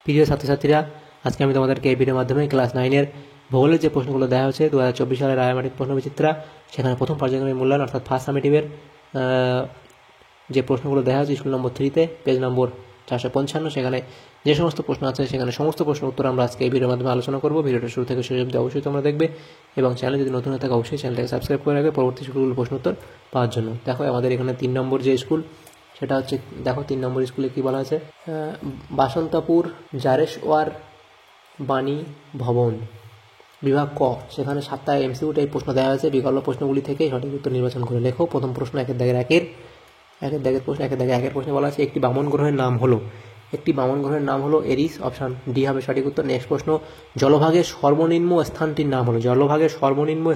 প্রিয় ছাত্রছাত্রীরা, আজকে আমি তোমাদেরকে এই ভিডিওর মাধ্যমে ক্লাস 9-এর ভূগোলের যে প্রশ্নগুলো দেওয়া হচ্ছে 2024 সালের রায়মাটিক প্রশ্নবিচিত্রা, সেখানে প্রথম পর্যায়ক্রমিক মূল্যায়ন অর্থাৎ ফার্স্ট সামেটিভের যে প্রশ্নগুলো দেওয়া হচ্ছে স্কুল নম্বর 3-তে পেজ নম্বর 455, সেখানে যে সমস্ত প্রশ্ন আছে সেখানে সমস্ত প্রশ্ন উত্তর আমরা আজকে এই ভিডিওর মাধ্যমে আলোচনা করব। ভিডিওটা শুরু থেকে শেষ অবধি অবশ্যই তোমরা দেখবে এবং চ্যানেল যদি নতুন হয়ে থাকে অবশ্যই চ্যানেলটাকে সাবস্ক্রাইব করে রাখবে পরবর্তী স্কুলগুলোর প্রশ্ন উত্তর পাওয়ার জন্য। দেখো আমাদের এখানে 3 নম্বর যে স্কুল, সেটা হচ্ছে, দেখো 3 নম্বর স্কুলে কী বলা আছে, বাসন্তপুর জারেশওয়ার বাণী ভবন, বিভাগ ক। সেখানে 7টা MCQ এই প্রশ্ন দেওয়া হয়েছে। বিকল্প প্রশ্নগুলি থেকে সঠিক উত্তর নির্বাচন করে লেখো। প্রথম প্রশ্ন একের দাগের প্রশ্নে বলা আছে একটি বামন গ্রহের নাম হলো এরিস, অপশান ডি হবে সঠিক উত্তর। নেক্সট প্রশ্ন, জলভাগের সর্বনিম্ন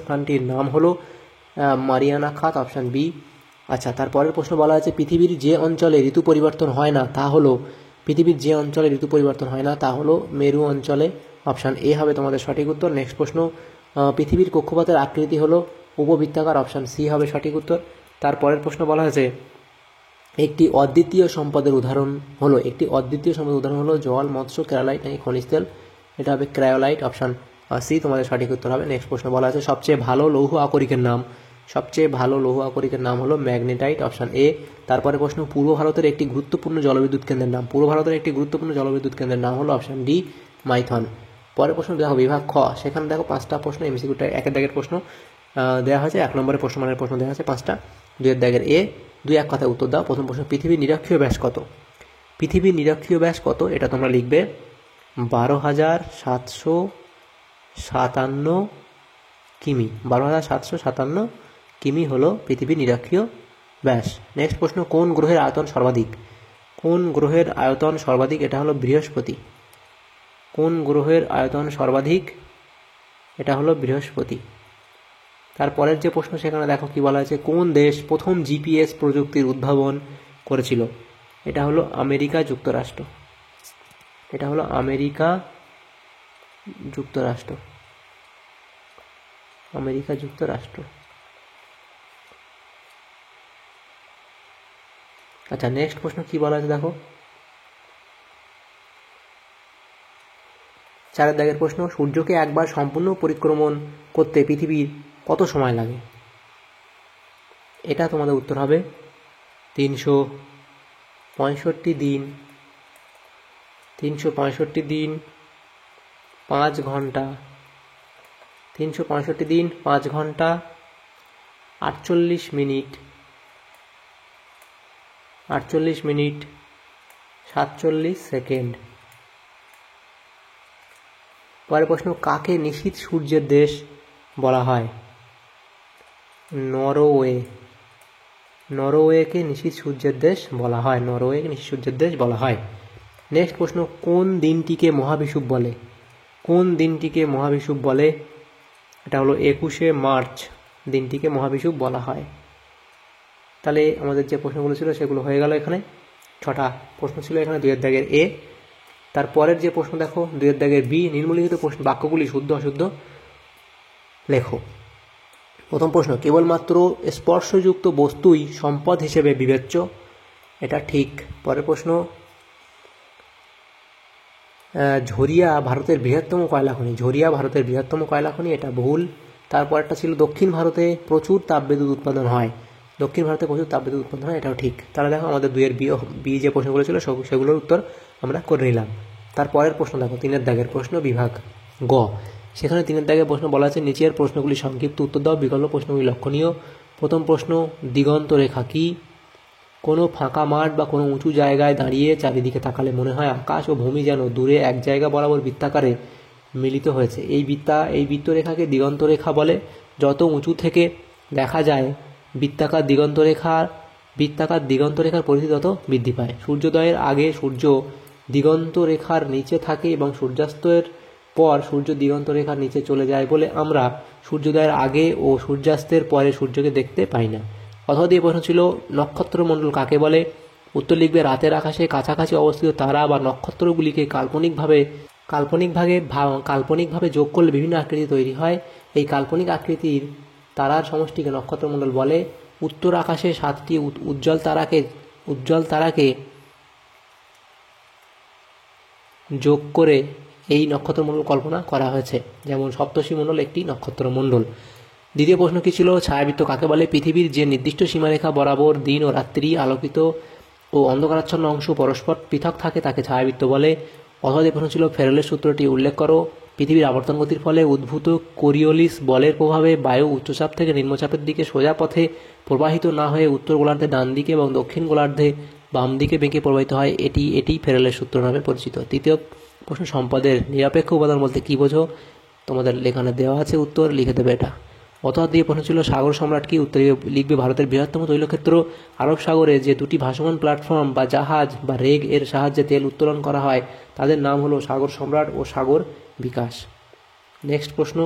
স্থানটির নাম হলো মারিয়ানা খাত, অপশান বি। আচ্ছা, তারপরের প্রশ্ন বলা আছে পৃথিবীর যে অঞ্চলে ঋতু পরিবর্তন হয় না তা হলো মেরু অঞ্চলে, অপশান এ হবে তোমাদের সঠিক উত্তর। নেক্সট প্রশ্ন, পৃথিবীর কক্ষপথের আকৃতি হলো উপবৃত্তাকার, অপশান সি হবে সঠিক উত্তর। তারপরের প্রশ্ন বলা হয়েছে একটি অদ্বিতীয় সম্পদের উদাহরণ হলো জল, মৎস্য, ক্রায়োলাইট নাকি খনিজ তেল, এটা হবে ক্রায়োলাইট, অপশান সি তোমাদের সঠিক উত্তর হবে। নেক্সট প্রশ্ন বলা আছে সবচেয়ে ভালো লৌহ আকরিকের নাম হলো ম্যাগনেটাইট, অপশান এ। তারপরে প্রশ্ন, পূর্ব ভারতের একটি গুরুত্বপূর্ণ জলবিদ্যুৎ কেন্দ্রের নাম হলো অপশান ডি মাইথন। পরের প্রশ্ন দেখো বিভাগ খ, সেখানে দেখো 5টা প্রশ্ন MCQটা একের দাগের প্রশ্ন দেওয়া হয়েছে। 1 নম্বরে প্রশ্নমানের প্রশ্ন দেওয়া আছে 5টা। 2-এর দাগের এ, 2 এক কথায় উত্তর দাও। প্রথম প্রশ্ন, পৃথিবীর নিরক্ষীয় ব্যাস কত? এটা তোমরা লিখবে 12,757 কিমি। 12,757 কিমি হলো পৃথিবীর নিরক্ষীয় ব্যাস। নেক্সট প্রশ্ন, কোন গ্রহের আয়তন সর্বাধিক? এটা হলো বৃহস্পতি। এটা হলো বৃহস্পতি। তারপরের যে প্রশ্ন, সেখানে দেখো কি বলা আছে, কোন দেশ প্রথম GPS প্রযুক্তির উদ্ভাবন করেছিল? এটা হলো আমেরিকা যুক্তরাষ্ট্র। আচ্ছা, নেক্সট প্রশ্ন কি বলা আছে দেখো, 4-এর দাগের প্রশ্ন, সূর্যকে একবার সম্পূর্ণ পরিক্রমণ করতে পৃথিবীর কত সময় লাগে? এটা তোমাদের উত্তর হবে 365 দিন 5 ঘন্টা 48 মিনিট 47 সেকেন্ড। পরের প্রশ্ন, কাকে নিশীথ সূর্যের দেশ বলা হয়? নরওয়েকে নিশীথ সূর্যের দেশ বলা হয়। নেক্সট প্রশ্ন, কোন দিনটিকে মহাবিষুব বলে? এটা হলো 21শে মার্চ দিনটিকে মহাবিষুব বলা হয়। তাহলে আমাদের যে প্রশ্নগুলো ছিল সেগুলো হয়ে গেল। এখানে 6টা প্রশ্ন ছিল এখানে 2-এর দাগের এ। তারপরের যে প্রশ্ন দেখো 2-এর দাগের বি, নিম্নলিখিত প্রশ্ন বাক্যগুলি শুদ্ধ অশুদ্ধ লেখো। প্রথম প্রশ্ন, কেবলমাত্র স্পর্শযুক্ত বস্তুই সম্পদ হিসেবে বিবেচ্য, এটা ঠিক। পরের প্রশ্ন, ঝরিয়া ভারতের বৃহত্তম কয়লা খনি, এটা ভুল। তারপরটা ছিল দক্ষিণ ভারতে প্রচুর তাপবিদ্যুৎ উৎপাদন হয়, এটাও ঠিক। তাহলে দেখো আমাদের 2-এর বি যে প্রশ্নগুলো ছিল সেগুলোর উত্তর আমরা করে নিলাম। তারপরের প্রশ্ন দেখো 3-এর দাগের প্রশ্ন, বিভাগ গ। সেখানে 3-এর দাগের প্রশ্ন বলা আছে নিচের প্রশ্নগুলি সংক্ষিপ্ত উত্তর দাও, বিকল্প প্রশ্নগুলি লক্ষণীয়। প্রথম প্রশ্ন, দিগন্ত রেখা কি? কোনো ফাঁকা মাঠ বা কোনো উঁচু জায়গায় দাঁড়িয়ে চারিদিকে তাকালে মনে হয় আকাশ ও ভূমি যেন দূরে এক জায়গা বরাবর বৃত্তাকারে মিলিত হয়েছে। এই বৃত্তরেখাকে দিগন্ত রেখা বলে। যত উঁচু থেকে দেখা যায় বৃত্তাকার দিগন্ত রেখার পরিধি তত বৃদ্ধি পায়। সূর্যোদয়ের আগে সূর্য দিগন্ত রেখার নিচে থাকে এবং সূর্যাস্তের পর সূর্য দিগন্ত রেখার নিচে চলে যায় বলে আমরা সূর্যোদয়ের আগে ও সূর্যাস্তের পরে সূর্যকে দেখতে পাই না। অথবা দিয়ে প্রশ্ন ছিল নক্ষত্রমণ্ডল কাকে বলে? উত্তর লিখবে রাতের আকাশে কাছাকাছি অবস্থিত তারা বা নক্ষত্রগুলিকে কাল্পনিকভাবে যোগ করলে বিভিন্ন আকৃতি তৈরি হয়। এই কাল্পনিক আকৃতির তারার সমষ্টিকে নক্ষত্রমণ্ডল বলে। উত্তর আকাশে 7টি উজ্জ্বল তারাকে যোগ করে এই নক্ষত্রমণ্ডল কল্পনা করা হয়েছে, যেমন সপ্তর্ষি মণ্ডল একটি নক্ষত্রমণ্ডল। দ্বিতীয় প্রশ্ন কী ছিল? ছায়াবৃত্ত কাকে বলে? পৃথিবীর যে নির্দিষ্ট সীমারেখা বরাবর দিন ও রাত্রি, আলোকিত ও অন্ধকারাচ্ছন্ন অংশ পরস্পর পৃথক থাকে তাকে ছায়াবৃত্ত বলে। অথবা প্রশ্ন ছিল ফেরেলের সূত্রটি উল্লেখ করো। পৃথিবীর আবর্তন গতির ফলে উদ্ভূত কোরিওলিস বলের প্রভাবে বায়ু উচ্চচাপ থেকে নিম্নচাপের দিকে সোজা পথে প্রবাহিত না হয়ে উত্তর গোলার্ধে ডান দিকে এবং দক্ষিণ গোলার্ধে বাম দিকে বেঁকে প্রবাহিত হয়, এটি ফেরেলের সূত্র নামে পরিচিত। তৃতীয় প্রশ্ন সম্পদের নিরপেক্ষ উপাদান বলতে কী বোঝো? তোমাদের লেখানে দেওয়া আছে, উত্তর লিখে দেবে এটা। অথবা দিয়ে প্রশ্ন ছিল সাগর সম্রাট কি? উত্তরে লিখবে ভারতের বৃহত্তম তৈলক্ষেত্র আরব সাগরে যে দুটি ভাসমান প্ল্যাটফর্ম বা জাহাজ বা রেগ এর সাহায্যে তেল উত্তোলন করা হয় তাদের নাম হলো সাগর সম্রাট ও সাগর বিকাশ। নেক্সট প্রশ্ন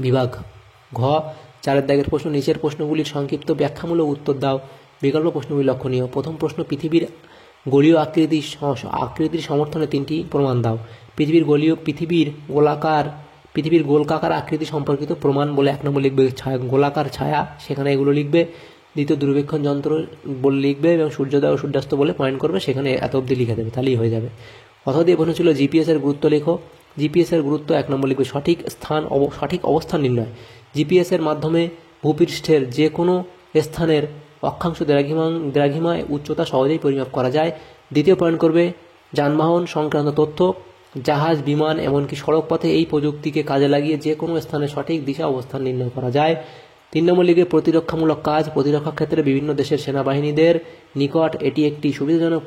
বিভাগ ঘ, 4 দাগের প্রশ্ন। নিচের প্রশ্নগুলির সংক্ষিপ্ত ব্যাখ্যামূলক উত্তর দাও। বিকল্প প্রশ্নগুলি লক্ষণীয়। প্রথম প্রশ্ন, পৃথিবীর গোলীয় আকৃতির সমর্থনে 3টি প্রমাণ দাও। পৃথিবীর গোলকাকার আকৃতি সম্পর্কিত প্রমাণ বলে 1 নম্বর লিখবে গোলাকার ছায়া, সেখানে এগুলো লিখবে। দ্বিতীয়, দূরবীক্ষণ যন্ত্র বলে লিখবে এবং সূর্যোদয় ও সূর্যাস্ত বলে পয়েন্ট করবে, সেখানে এত অবধি লিখে দেবে, তাহলেই হয়ে যাবে। অথবা দিয়ে প্রশ্ন ছিল জিপিএসের গুরুত্ব লেখো। জিপিএসের গুরুত্ব 1 নম্বর লিখবে সঠিক অবস্থান নির্ণয়। জিপিএসের মাধ্যমে ভূপৃষ্ঠের যে কোনো স্থানের অক্ষাংশ দ্রাঘিমায় উচ্চতা সহজেই পরিমাপ করা যায়। দ্বিতীয় পয়েন্ট করবে যানবাহন সংক্রান্ত তথ্য, জাহাজ, বিমান এমনকি সড়ক পথে এই প্রযুক্তিকে কাজে লাগিয়ে যে কোনো স্থানে সঠিক দিশা অবস্থান নির্ণয় করা যায়। 3 নম্বর লিখে প্রতিরক্ষামূলক কাজ, প্রতিরক্ষা ক্ষেত্রে বিভিন্ন দেশের সেনাবাহিনীদের নিকট এটি একটি সুবিধাজনক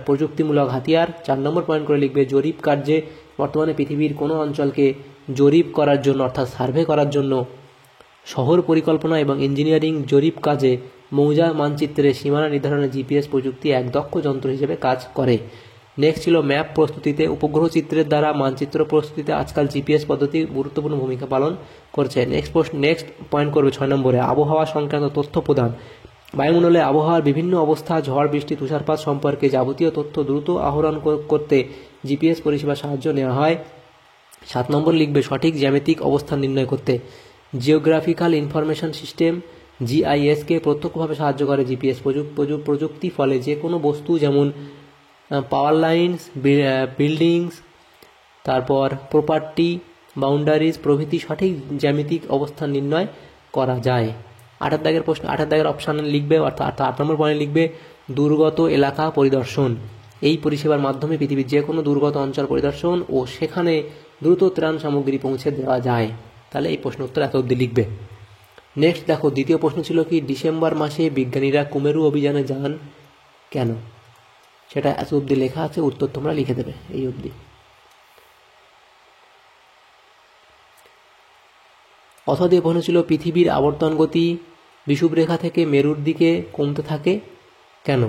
প্রযুক্তিমূলক হাতিয়ার। 4 নম্বর পয়েন্ট করে লিখবে জরিপ কার্যে, বর্তমানে পৃথিবীর কোনো অঞ্চলকে জরিপ করার জন্য অর্থাৎ সার্ভে করার জন্য শহর পরিকল্পনা এবং ইঞ্জিনিয়ারিং জরিপ কাজে মৌজা মানচিত্রে সীমানা নির্ধারণে জিপিএস প্রযুক্তি এক দক্ষ যন্ত্র হিসেবে কাজ করে। নেক্সট ছিল ম্যাপ প্রস্তুতিতে, উপগ্রহ চিত্রের দ্বারা মানচিত্র প্রস্তুতিতে আজকাল জিপিএস পদ্ধতি গুরুত্বপূর্ণ ভূমিকা পালন করছে। নেক্সট পয়েন্ট করবে 6 নম্বরে আবহাওয়া সংক্রান্ত তথ্য প্রদান। বায়ুমণ্ডলে আবহাওয়ার বিভিন্ন অবস্থা, ঝড়, বৃষ্টি, তুষারপাত সম্পর্কে যাবতীয় তথ্য দ্রুত আহরণ করতে জিপিএস পরিষেবা সাহায্য নেওয়া হয়। 7 নম্বর লিখবে সঠিক জ্যামিতিক অবস্থান নির্ণয় করতে। জিওগ্রাফিক্যাল ইনফরমেশন সিস্টেম জিআইএসকে প্রত্যক্ষভাবে সাহায্য করে জিপিএস প্রযুক্তি। ফলে যে কোনো বস্তু যেমন পাওয়ার লাইনস, বিল্ডিংস, তারপর প্রপার্টি, বাউন্ডারিজ প্রভৃতি সঠিক জ্যামিতিক অবস্থান নির্ণয় করা যায়। 8 দাগের প্রশ্ন, 8 দাগের অপশান লিখবে, অর্থাৎ 8 নম্বর পয়েন্ট লিখবে দুর্গত এলাকা পরিদর্শন। এই পরিষেবার মাধ্যমে পৃথিবীর যে কোনো দুর্গত অঞ্চল পরিদর্শন ও সেখানে দ্রুত ত্রাণ সামগ্রী পৌঁছে দেওয়া যায়। তাহলে এই প্রশ্ন উত্তর এত অবধি লিখবে। নেক্সট দেখো, দ্বিতীয় প্রশ্ন ছিল কি ডিসেম্বর মাসে বিজ্ঞানীরা কুমেরু অভিযানে যান কেন? সেটা এত অবধি লেখা আছে, উত্তর তোমরা লিখে দেবে এই অবধি। অথবা দিয়ে প্রশ্ন ছিল পৃথিবীর আবর্তন গতি বিষুবরেখা থেকে মেরুর দিকে কমতে থাকে কেন?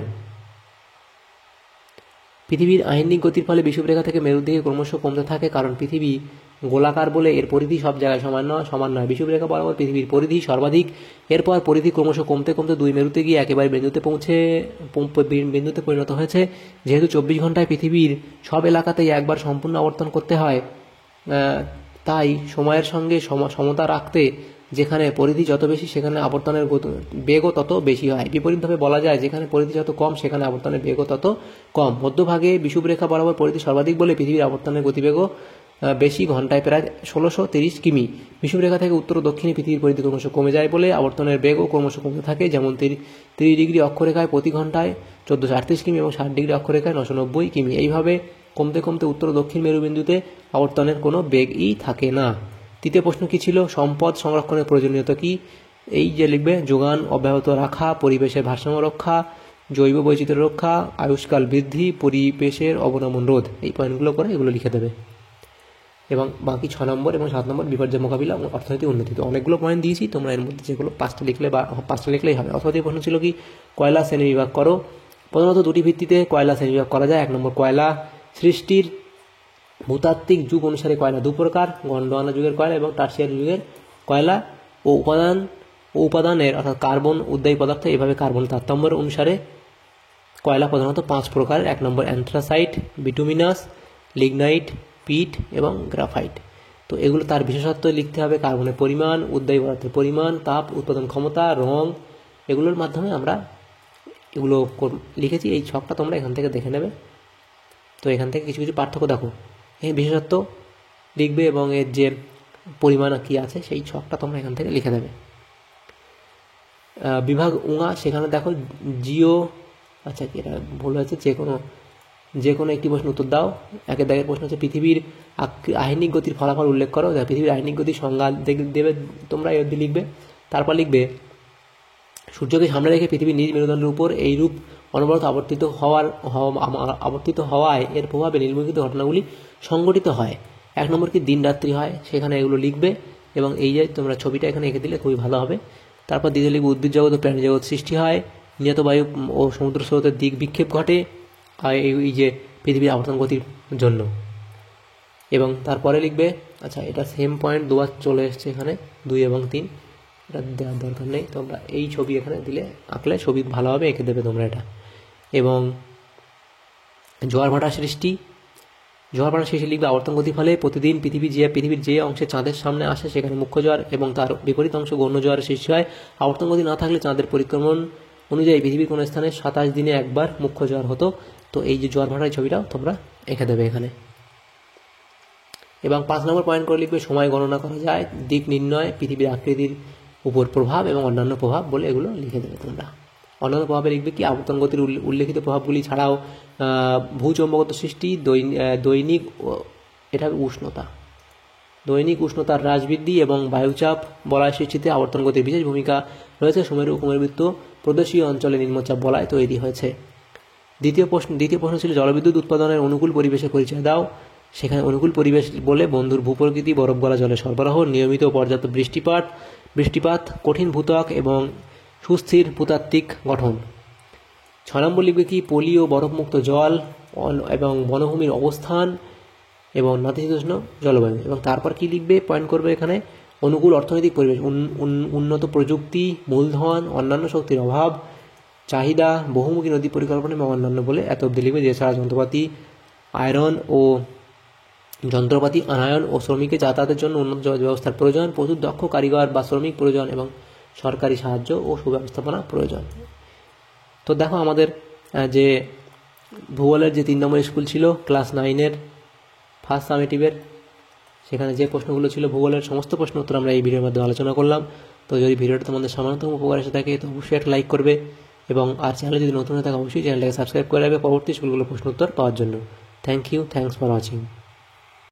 পৃথিবীর আহিন্যিক গতির ফলে বিষুবরেখা থেকে মেরুর দিকে ক্রমশ কমতে থাকে কারণ পৃথিবী গোলাকার বলে এর পরিধি সব জায়গায় সমান নয়। বিষুবরেখা বরাবর পৃথিবীর পরিধি সর্বাধিক, এরপর পরিধি ক্রমশ কমতে কমতে 2 মেরুতে গিয়ে একেবারে বিন্দুতে পরিণত হয়েছে। যেহেতু 24 ঘন্টায় পৃথিবীর সব এলাকাতেই একবার সম্পূর্ণ আবর্তন করতে হয়, তাই সময়ের সঙ্গে সমতা রাখতে যেখানে পরিধি যত বেশি সেখানে আবর্তনের বেগও তত বেশি হয়। বিপরীতভাবে বলা যায় যেখানে পরিধি যত কম সেখানে আবর্তনের বেগও তত কম। মধ্যভাগে বিষুবরেখা বরাবর পরিধি সর্বাধিক বলে পৃথিবীর আবর্তনের গতিবেগও বেশি, ঘন্টায় প্রায় 1630 কিমি। বিষুবরেখা থেকে উত্তর ও দক্ষিণে পৃথিবীর পরিধি ক্রমশ কমে যায় বলে আবর্তনের বেগও ক্রমশ কমতে থাকে। যেমন 30 ডিগ্রি অক্ষরেখায় প্রতি ঘন্টায় 1438 কিমি এবং 60 ডিগ্রি অক্ষরেখায় 990 কিমি। এইভাবে কমতে কমতে উত্তর ও দক্ষিণ মেরুবিন্দুতে আবর্তনের কোনো বেগই থাকে না। তৃতীয় প্রশ্ন কি ছিল? সম্পদ সংরক্ষণের প্রয়োজনীয়তা কি? এই যে লিখবে যোগান অব্যাহত রাখা, পরিবেশের ভারসাম্য রক্ষা, জৈব বৈচিত্র্য রক্ষা, আয়ুষ্কাল বৃদ্ধি, পরিবেশের অবনমন রোধ। এই পয়েন্টগুলো করে এগুলো লিখে দেবে। এবং বাকি 6 নম্বর এবং 7 নম্বর বিপর্যয় মোকাবিলা এবং অর্থনৈতিক উন্নতি। তো অনেকগুলো পয়েন্ট দিয়েছি, তোমরা এর মধ্যে যেগুলো 5টা লিখলেই হবে। অথবা প্রশ্ন ছিল কি কয়লা শ্রেণীবিভাগ করো। প্রধানত 2টি ভিত্তিতে কয়লা শ্রেণীবিভাগ করা যায়। 1 নম্বর কয়লা সৃষ্টির ভূতাত্ত্বিক যুগ অনুসারে কয়লা 2 প্রকার, গন্ডোয়ানা যুগের কয়লা এবং টার্সিয়ারি যুগের কয়লা। ও উপাদানের অর্থাৎ কার্বন উদ্বায়ী পদার্থ, এভাবে কার্বন তারতম্য অনুসারে কয়লা প্রধানত 5 প্রকার। 1 নম্বর অ্যান্থ্রাসাইট, বিটুমিনাস, লিগনাইট, পিট এবং গ্রাফাইট। তো এগুলো তার বিশেষত্ব লিখতে হবে, কার্বনের পরিমাণ, উদ্বায়ী পদার্থের পরিমাণ, তাপ উৎপাদন ক্ষমতা, রং, এগুলোর মাধ্যমে আমরা এগুলো লিখেছি। এই ছকটা তোমরা এখান থেকে দেখে নেবে। তো এখান থেকে কিছু কিছু পার্থক্য দেখো, এই বিশেষত্ব লিখবে এবং এর যে পরিমাণ কী আছে সেই ছকটা তোমরা এখান থেকে লিখে দেবে। বিভাগ উঙা, সেখানে দেখো জিও, আচ্ছা এটা ভুল হয়েছে, যে কোনো একটি প্রশ্ন উত্তর দাও। একের দাগের প্রশ্ন হচ্ছে পৃথিবীর আহ্নিক গতির ফলাফল উল্লেখ করো। পৃথিবীর আহ্নিক গতির সংজ্ঞা দেবে তোমরা, এর লিখবে। তারপর লিখবে সূর্যকে সামনে রেখে পৃথিবীর নিজ মেরুদণ্ডের উপর এইরূপ অনবরত আবর্তিত হওয়ায় এর প্রভাবে নিম্নলিখিত ঘটনাগুলি সংঘটিত হয়। 1 নম্বর কি দিন রাত্রি হয়, সেখানে এগুলো লিখবে এবং এই যে তোমরা ছবিটা এখানে এঁকে দিলে খুবই ভালো হবে। তারপর দ্বিতীয় লিখবে উদ্ভিদ জগৎ ও প্রাণী জগৎ সৃষ্টি হয়, নিহত বায়ু ও সমুদ্র স্রোতের দিক বিক্ষেপ ঘটে আর এই যে পৃথিবীর আবর্তন গতির জন্য। এবং তারপরে লিখবে, আচ্ছা এটা সেম পয়েন্ট দুবার চলে এসছে এখানে 2 এবং 3, এটা দেওয়ার দরকার নেই, তোমরা এই ছবি এখানে দিলে আঁকলে ছবি ভালোভাবে এঁকে দেবে তোমরা এটা। এবং জোয়ার ভাটার সৃষ্টি লিখবে আবর্তন গতির ফলে প্রতিদিন পৃথিবীর যে অংশে চাঁদের সামনে আসে সেখানে মুখ্য জোয়ার এবং তার বিপরীত অংশ গৌণ জোয়ারের সৃষ্টি হয়। আবর্তন গতি না থাকলে চাঁদের পরিক্রমণ অনুযায়ী পৃথিবীর কোনো স্থানে 27 দিনে একবার মুখ্য জোয়ার হতো। তো এই যে জোয়ার ভাটার ছবিটাও তোমরা এঁকে দেবে এখানে। এবং 5 নম্বর পয়েন্ট করে লিখবে সময় গণনা করা যায়, দিক নির্ণয়, পৃথিবীর আকৃতির উপর প্রভাব এবং অন্যান্য প্রভাব বলে এগুলো লিখে দেবে তোমরা। অন্যান্য প্রভাবে লিখবে কি আবর্তন গতির উল্লেখিত প্রভাবগুলি ছাড়াও ভূচৌম্বকত্ব সৃষ্টি, দৈনিক উষ্ণতার হ্রাস বৃদ্ধি এবং বায়ুচাপ বলয় সৃষ্টিতে আবর্তন গতির বিশেষ ভূমিকা রয়েছে। সুমেরু উপমেরুবৃত্ত প্রদেশীয় অঞ্চলে নিম্নচাপ বলয় তৈরি হয়েছে। দ্বিতীয় প্রশ্ন ছিল জলবিদ্যুৎ উৎপাদনের অনুকূল পরিবেশের পরিচয় দাও। সেখানে অনুকূল পরিবেশ বলে বন্ধুর ভূপ্রকৃতি, বরফ গলা জলের সরবরাহ, নিয়মিত ও পর্যাপ্ত বৃষ্টিপাত, কঠিন ভূত্বক এবং সুস্থির ভূতাত্ত্বিক গঠন। 6 নম্বর লিখবে কি পলি ও বরফমুক্ত জল এবং বনভূমির অবস্থান এবং নাতিশীতোষ্ণ জলবায়ু। এবং তারপর কি লিখবে পয়েন্ট করবে এখানে অনুকূল অর্থনৈতিক পরিবেশ, উন্নত প্রযুক্তি, মূলধন, অন্যান্য শক্তির অভাব, চাহিদা, বহুমুখী নদী পরিকল্পনা এবং অন্যান্য বলে এত অব্দি লিখবে। এছাড়া যন্ত্রপাতি আনায়ন ও শ্রমিকের যাতায়াতের জন্য উন্নত যোগাযোগ ব্যবস্থার প্রয়োজন, প্রচুর দক্ষ কারিগর বা শ্রমিক প্রয়োজন এবং সরকারি সাহায্য ও সুব্যবস্থাপনা প্রয়োজন। তো দেখো আমাদের যে ভূগোলের যে 3 নম্বর স্কুল ছিল ক্লাস 9-এর ফার্স্ট সামেটিভের, সেখানে যে প্রশ্নগুলো ছিল ভূগোলের সমস্ত প্রশ্ন উত্তর আমরা এই ভিডিওর মধ্যে আলোচনা করলাম। তো যদি ভিডিওটা তোমাদের সামান্যতম উপকার এসে থাকে তো অবশ্যই একটা লাইক করবে এবং আর চ্যানেলে যদি নতুন হয়ে থাকে অবশ্যই চ্যানেলটাকে সাবস্ক্রাইব করে রাখবে পরবর্তী স্কুলগুলো প্রশ্ন উত্তর পাওয়ার জন্য। Thanks for watching.